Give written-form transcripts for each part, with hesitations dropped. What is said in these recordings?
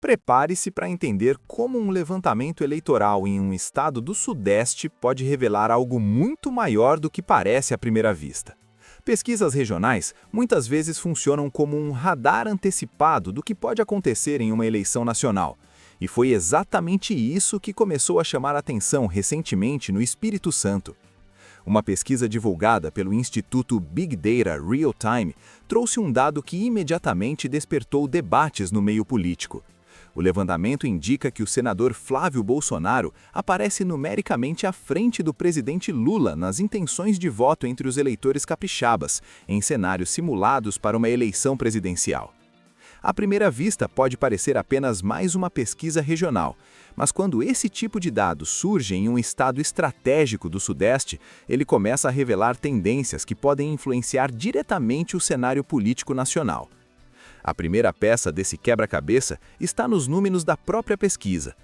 Prepare-se para entender como um levantamento eleitoral em um estado do Sudeste pode revelar algo muito maior do que parece à primeira vista. Pesquisas regionais muitas vezes funcionam como um radar antecipado do que pode acontecer em uma eleição nacional. E foi exatamente isso que começou a chamar a atenção recentemente no Espírito Santo. Uma pesquisa divulgada pelo Instituto Big Data Real Time trouxe um dado que imediatamente despertou debates no meio político. O levantamento indica que o senador Flávio Bolsonaro aparece numericamente à frente do presidente Lula nas intenções de voto entre os eleitores capixabas, em cenários simulados para uma eleição presidencial. À primeira vista, pode parecer apenas mais uma pesquisa regional, mas quando esse tipo de dado surge em um estado estratégico do Sudeste, ele começa a revelar tendências que podem influenciar diretamente o cenário político nacional. A primeira peça desse quebra-cabeça está nos números da própria pesquisa.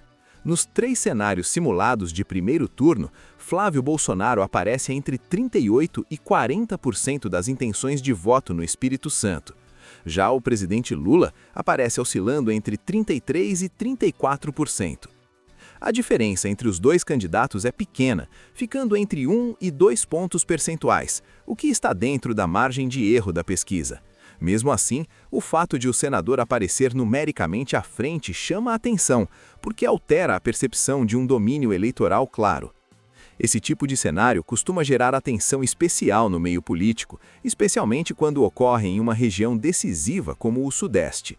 Nos 3 cenários simulados de primeiro turno, Flávio Bolsonaro aparece entre 38% e 40% das intenções de voto no Espírito Santo. Já o presidente Lula aparece oscilando entre 33% e 34%. A diferença entre os dois candidatos é pequena, ficando entre 1 e 2 pontos percentuais, o que está dentro da margem de erro da pesquisa. Mesmo assim, o fato de o senador aparecer numericamente à frente chama a atenção, porque altera a percepção de um domínio eleitoral claro. Esse tipo de cenário costuma gerar atenção especial no meio político, especialmente quando ocorre em uma região decisiva como o Sudeste.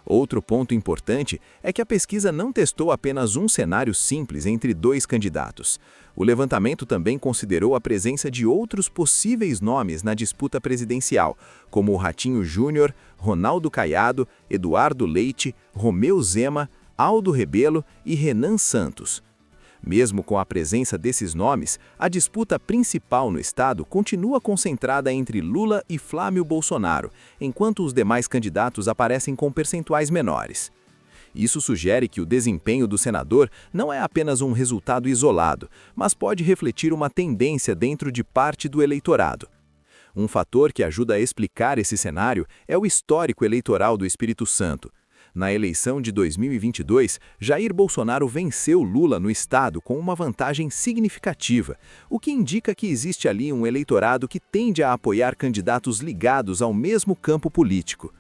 Outro ponto importante é que a pesquisa não testou apenas um cenário simples entre 2 candidatos. O levantamento também considerou a presença de outros possíveis nomes na disputa presidencial, como o Ratinho Júnior, Ronaldo Caiado, Eduardo Leite, Romeu Zema, Aldo Rebelo e Renan Santos. Mesmo com a presença desses nomes, a disputa principal no estado continua concentrada entre Lula e Flávio Bolsonaro, enquanto os demais candidatos aparecem com percentuais menores. Isso sugere que o desempenho do senador não é apenas um resultado isolado, mas pode refletir uma tendência dentro de parte do eleitorado. Um fator que ajuda a explicar esse cenário é o histórico eleitoral do Espírito Santo. Na eleição de 2022, Jair Bolsonaro venceu Lula no estado com uma vantagem significativa, o que indica que existe ali um eleitorado que tende a apoiar candidatos ligados ao mesmo campo político.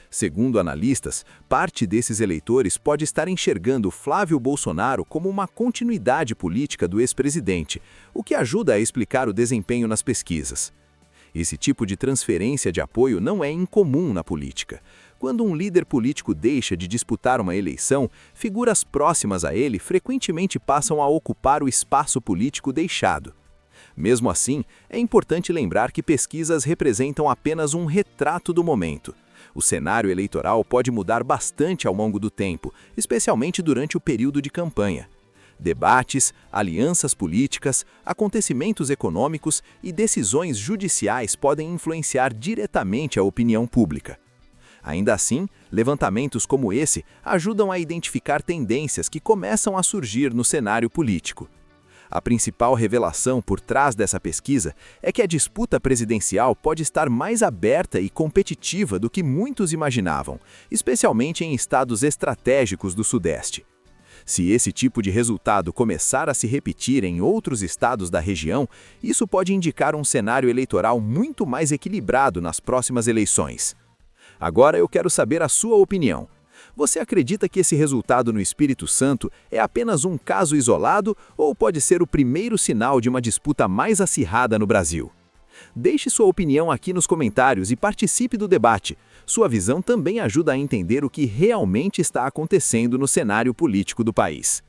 Segundo analistas, parte desses eleitores pode estar enxergando Flávio Bolsonaro como uma continuidade política do ex-presidente, o que ajuda a explicar o desempenho nas pesquisas. Esse tipo de transferência de apoio não é incomum na política. Quando um líder político deixa de disputar uma eleição, figuras próximas a ele frequentemente passam a ocupar o espaço político deixado. Mesmo assim, é importante lembrar que pesquisas representam apenas um retrato do momento. O cenário eleitoral pode mudar bastante ao longo do tempo, especialmente durante o período de campanha. Debates, alianças políticas, acontecimentos econômicos e decisões judiciais podem influenciar diretamente a opinião pública. Ainda assim, levantamentos como esse ajudam a identificar tendências que começam a surgir no cenário político. A principal revelação por trás dessa pesquisa é que a disputa presidencial pode estar mais aberta e competitiva do que muitos imaginavam, especialmente em estados estratégicos do Sudeste. Se esse tipo de resultado começar a se repetir em outros estados da região, isso pode indicar um cenário eleitoral muito mais equilibrado nas próximas eleições. Agora eu quero saber a sua opinião. Você acredita que esse resultado no Espírito Santo é apenas um caso isolado ou pode ser o primeiro sinal de uma disputa mais acirrada no Brasil? Deixe sua opinião aqui nos comentários e participe do debate. Sua visão também ajuda a entender o que realmente está acontecendo no cenário político do país.